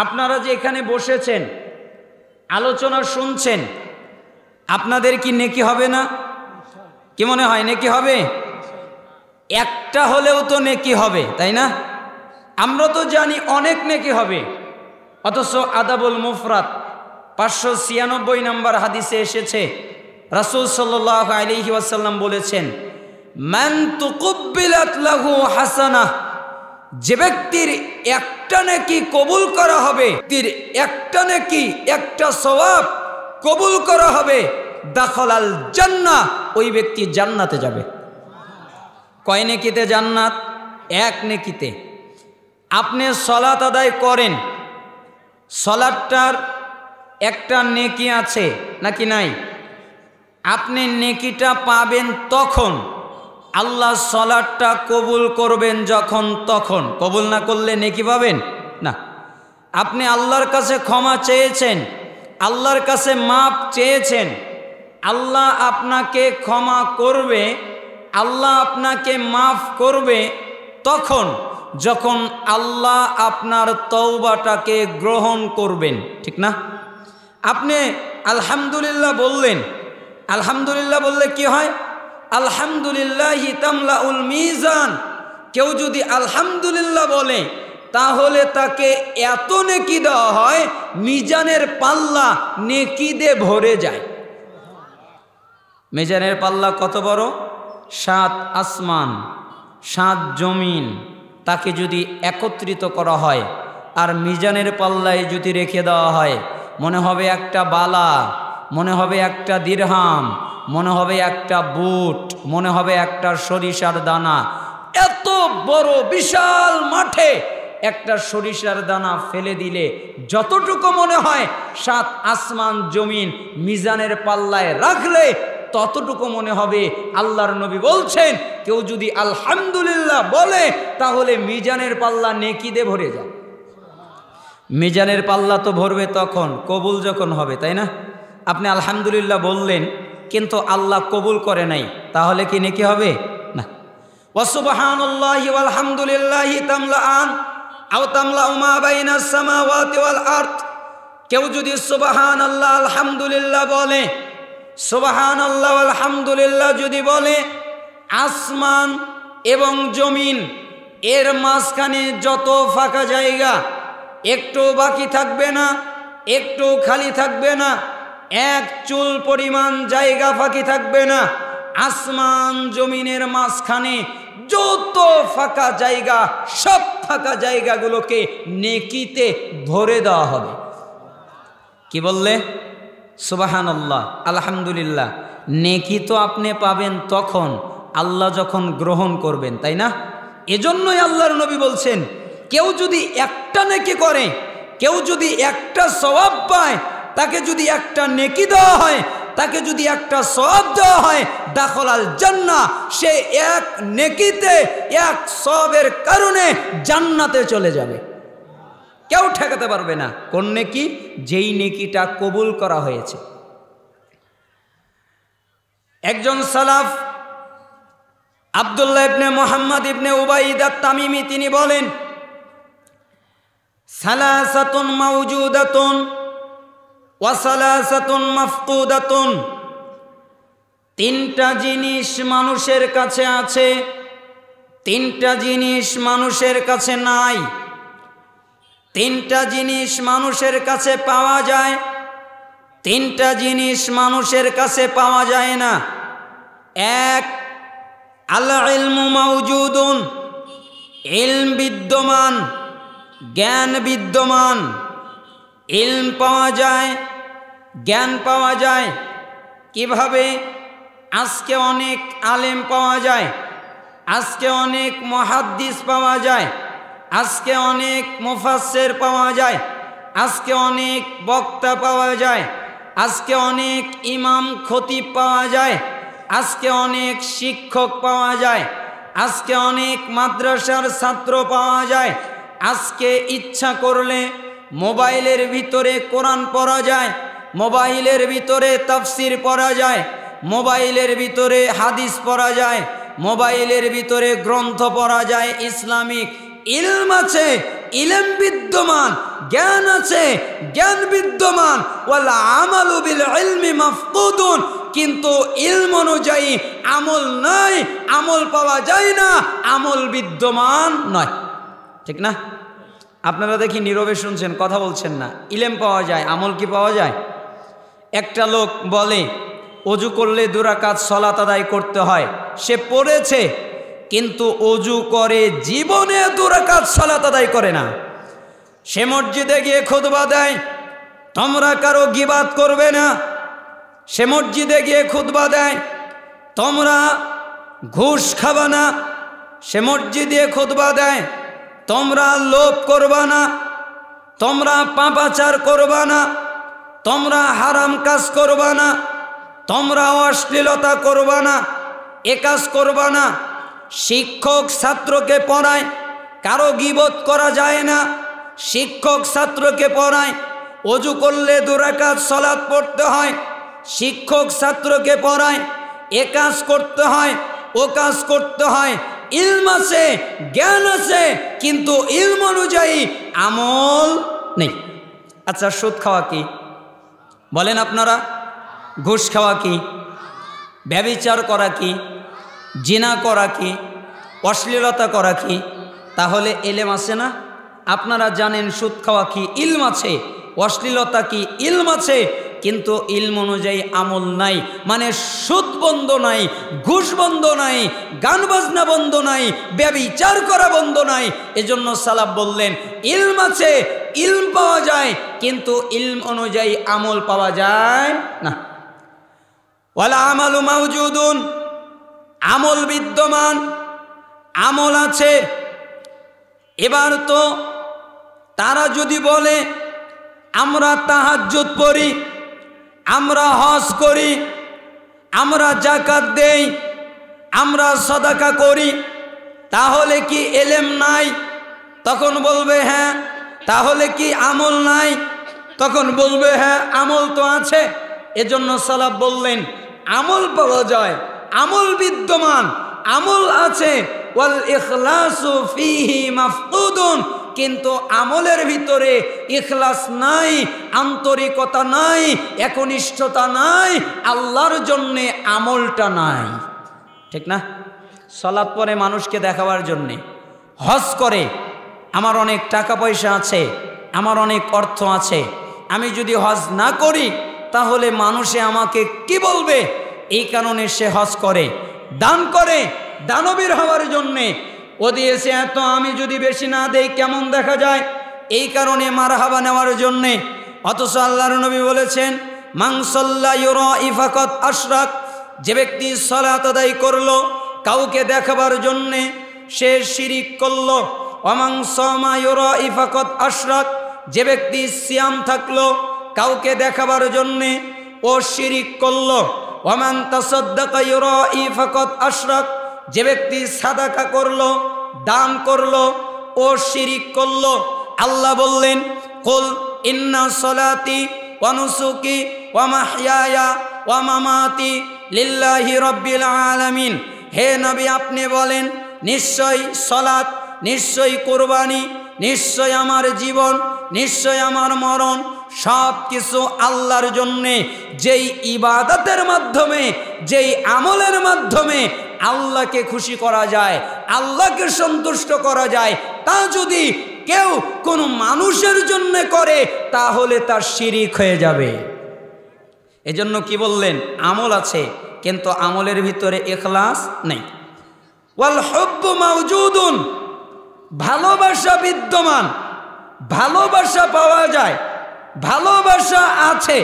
আপনারা যে এখানে বসেছেন আলোচনা শুনছেন, আপনাদের কি নেকি হবে না? কি মনে হয় নেকি হবে? একটা হলেও তো নেকি হবে, তাই না? আমরা তো জানি অনেক নেকি হবে, অথচ আদাবুল মুফরাদ 596 নম্বর হাদিসে এসেছে, রাসূল সাল্লাল্লাহু আলাইহি ওয়াসাল্লাম বলেছেন, মান তুকুব্বিলাত লাহু হাসানাহ, যে ব্যক্তির একটা নেকি কবুল করা হবে, ব্যক্তির একটা নেকি একটা সওয়াব কবুল করা হবে, দাখালাল জান্নাহ, ওই ব্যক্তি জান্নাতে যাবে। কয় নেকিতে জান্নাত? এক নেকিতে। আপনি সালাত আদায় করেন, সালাতটার একটা নেকি আছে নাকি নাই? আপনি নেকিটা পাবেন তখন, আল্লাহ সালাতটা কবুল করবেন যখন তখন। কবুল না করলে নেকি পাবেন না। আপনি আল্লাহর কাছে ক্ষমা চেয়েছেন, আল্লাহর কাছে মাপ চেয়েছেন, আল্লাহ আপনাকে ক্ষমা করবে, আল্লাহ আপনাকে মাফ করবে তখন যখন আল্লাহ আপনার তওবাটাকে গ্রহণ করবেন, ঠিক না? আপনি আলহামদুলিল্লাহ বললেন, আলহামদুলিল্লাহ বললে কি হয়? আলহামদুলিল্লাহি তামলাউল মিজান। কেউ যদি আলহামদুলিল্লাহ বলে তাহলে তাকে এত নেকি দেওয়া হয়, মিজানের পাল্লা নেকি দিয়ে ভরে যায়। মিজানের পাল্লা কত বড়? 7 আসমান 7 জমিন তাকে যদি একত্রিত করা হয় আর মিজানের পাল্লায় যদি রেখে দেওয়া হয়, মনে হবে একটা বালা, মনে হবে একটা দিরহাম, মনে হবে একটা বুট, মনে হবে একটা সরিষার দানা। এত বড় বিশাল মাঠে একটা সরিষার দানা ফেলে দিলে যতটুকু মনে হয় 7 আসমান জমিন মিজানের পাল্লায় রাখলে ততটুকু মনে হবে। আল্লাহর নবী বলছেন, কেউ যদি আলহামদুলিল্লাহ বলে তাহলে মিজানের পাল্লা নেকি দিয়ে ভরে যায়। মিজানের পাল্লা তো ভরবে তখন কবুল যখন হবে, তাই না? আপনি আলহামদুলিল্লাহ বললেন কিন্তু আল্লাহ কবুল করে নাই, তাহলে কি নেকি হবে না? ওয়া সুবহানাল্লাহি ওয়াল হামদুলিল্লাহি তামলাআন আও তামলাউ মা বাইনাস সামাওয়াতি ওয়াল আরদ। কেউ যদি সুবহানাল্লাহ আলহামদুলিল্লাহ বলে, সুবহানাল্লাহ আলহামদুলিল্লাহ যদি বলে, আসমান এবং জমিন এর মাঝখানে যত ফাঁকা জায়গা, একটু বাকি থাকবে না, একটু খালি থাকবে না, এক চুল পরিমাণ জায়গা ফাঁকি থাকবে না। আসমান জমিনের মাঝখানে যত ফাঁকা জায়গা, সব ফাঁকা জায়গাগুলোকে নেকিতে ভরে দেওয়া হবে। কি বললে? সুবহানাল্লাহ আলহামদুলিল্লাহ। নেকি তো আপনি পাবেন তখন আল্লাহ যখন গ্রহণ করবেন, তাই না? এজন্যই আল্লাহর নবী বলছেন, কেউ যদি একটা নেকি করে, কেউ যদি একটা সওয়াব পায়, তাকে যদি একটা নেকি দেওয়া হয়, তাকে যদি একটা সওয়াব দেওয়া হয়, দাখালাল জান্নাহ, সে এক নেকিতে এক সওয়াবের কারণে জান্নাতে চলে যাবে। কেউ ঠেকাতে পারবে না। কোন নেকি? যেই নেকিটা কবুল করা হয়েছে। একজন সালাফ আব্দুল্লাহ ইবনে মুহাম্মদ ইবনে উবাইদ আত-তামিমি তিনি বলেন, সালাসাতুন মাওজুদাতুন ওয়া সালাসাতুন মাফকুদাতুন। 3টা জিনিস মানুষের কাছে আছে, 3টা জিনিস মানুষের কাছে নাই। 3টা জিনিস মানুষের কাছে পাওয়া যায়, 3টা জিনিস মানুষের কাছে পাওয়া যায় না। এক, আল ইলমু মাওজুদুন, ইলম বিদ্যমান, জ্ঞান বিদ্যমান। ইলম পাওয়া যায়, জ্ঞান পাওয়া যায়। কিভাবে? আজকে অনেক আলেম পাওয়া যায়, আজকে অনেক মুহাদ্দিস পাওয়া যায়, আজকে অনেক মুফাসসির পাওয়া যায়, আজকে অনেক বক্তা পাওয়া যায়, আজকে অনেক ইমাম খতিব পাওয়া যায়, আজকে অনেক শিক্ষক পাওয়া যায়, আজকে অনেক মাদ্রাসার ছাত্র পাওয়া যায়। আজকে ইচ্ছা করলে মোবাইলের ভিতরে কোরআন পড়া যায়, মোবাইলের ভিতরে তাফসির পড়া যায়, মোবাইলের ভিতরে হাদিস পড়া যায়, মোবাইলের ভিতরে গ্রন্থ পড়া যায়। ইসলামিক ইলম আছে, ইলম বিদ্যমান, জ্ঞান আছে, জ্ঞান বিদ্যমান। ওয়াল আমালু বিল ইলমি মাফকুদুন, কিন্তু ইলম অনুযায়ী আমল নাই, আমল পাওয়া যায় না, আমল বিদ্যমান নয়। ঠিক না? আপনারা দেখি নীরবে শুনছেন, কথা বলছেন না। ইলম পাওয়া যায়, আমল কি পাওয়া যায়? একটা লোক বলে অজু করলে 2 রাকাত সালাত আদায় করতে হয়, সে পড়েছে, কিন্তু অজু করে জীবনে 2 রাকাত সালাত আদায় করে না। সে মসজিদে গিয়ে খুতবা দেয়, তোমরা কারো গীবাত করবে না। সে মসজিদে গিয়ে খুতবা দেয়, তোমরা ঘুষ খাবা না। সে মসজিদে খুতবা দেয়, তোমরা লোভ করবা না, তোমরা পাপাচার করবা না, তোমরা হারাম কাজ করবা না, তোমরা অশ্লীলতা করবা না, এ কাজ করবা না। শিক্ষক ছাত্রকে পড়ায়, কারো গীবত করা যায় না। শিক্ষক ছাত্রকে পড়ায়, অজু করলে 2 রাকাত সালাত পড়তে হয়। শিক্ষক ছাত্রকে পড়ায়, এ কাজ করতে হয়, ও কাজ করতে হয়। ইলম আছে, জ্ঞান আছে, কিন্তু ইলম অনুযায়ী আমল নেই। আচ্ছা, সুদ খাওয়া কি বলেন আপনারা? ঘুষ খাওয়া কি? ব্যভিচার করা কি? জিনা করা কি? অশ্লীলতা করা কি? তাহলে ইলম আছে না? আপনারা জানেন সুদ খাওয়া কি? ইলম আছে। অশ্লীলতা কি? ইলম আছে, কিন্তু ইলম অনুযায়ী আমল নাই। মানে সুদ বন্ধ নাই, ঘুষ বন্ধ নাই, গান বাজনা বন্ধ নাই, ব্যভিচার করা বন্ধ নাই। এজন্য সালাফ বললেন ইলম আছে, ইলম পাওয়া যায়, কিন্তু ইলম অনুযায়ী আমল পাওয়া যায় না। ওয়ালা আমালু মাওজুদুন, আমল বিদ্যমান, আমল আছে। এবার তো তারা যদি বলে আমরা তাহাজ্জুদ পড়ি, আমরা হজ করি, আমরা যাকাত দেই, আমরা সাদাকা করি, তাহলে কি ইলম নাই? তখন বলবে হ্যাঁ। তাহলে কি আমল নাই? তখন বলবে হ্যাঁ, আমল তো আছে। এজন্য সালাফ বললেন আমল পাওয়া যায়, আমল বিদ্যমান, আমল আছে। ওয়াল ইখলাসু ফীহি মাফকুদুন, কিন্তু আমলের ভিতরে ইখলাস নাই, আন্তরিকতা নাই, একনিষ্ঠতা নাই, আল্লাহর জন্যে আমলটা নাই। ঠিক না? সালাত পড়ে মানুষকে দেখাবার জন্যে, হজ করে আমার অনেক টাকা পয়সা আছে, আমার অনেক অর্থ আছে, আমি যদি হজ না করি তাহলে মানুষে আমাকে কি বলবে, এই কারণে সে হজ করে। দান করে দানবীর হওয়ার জন্যে, ও দিয়েছে এত, আমি যদি বেশি না দেই কেমন দেখা যায়, এই কারণে মারহাবা নেওয়ার জন্যে। অথচ আল্লাহর নবী বলেছেন মান সাল্লা ইউরাই ফাকাত আশরাক, যে ব্যক্তি সালাত আদায় করলো কাউকে দেখাবার জন্যে সে শিরিক করলো। ওয়ামান সামা ইউরাই ফাকাত আশরাক, যে ব্যক্তি সিয়াম থাকলো কাউকে দেখাবার জন্যে ও শিরিক করলো। ওয়ামান তাসাদ্দাকা ইউরাই ফাকাত আশরাক, যে ব্যক্তি সাদাকা করলো, দান করলো, ও শিরিক করলো। আল্লাহ বললেন কুল ইন্না সলাতি ওয়া নুসুকি ওয়া মাহইয়ায়া ওয়া মামাতি লিল্লাহি রাব্বিল আলামিন। হে নবী, আপনি বলেন নিশ্চয় সলাত, নিশ্চয় কুরবানি, নিশ্চয় আমার জীবন, নিশ্চয় আমার মরণ, সব কিছু আল্লাহর জন্যে। যেই ইবাদতের মাধ্যমে, যেই আমলের মাধ্যমে আল্লাহকে খুশি করা যায়, আল্লাহকে সন্তুষ্ট করা যায়, তা যদি কেউ কোনো মানুষের জন্য করে তাহলে তার শিরিক হয়ে যাবে। এজন্য কি বললেন? আমল আছে, কিন্তু আমলের ভিতরে ইখলাস নেই। ওয়াল হুব্বু মাওজুদুন, ভালোবাসা বিদ্যমান, ভালোবাসা পাওয়া যায়, ভালোবাসা আছে,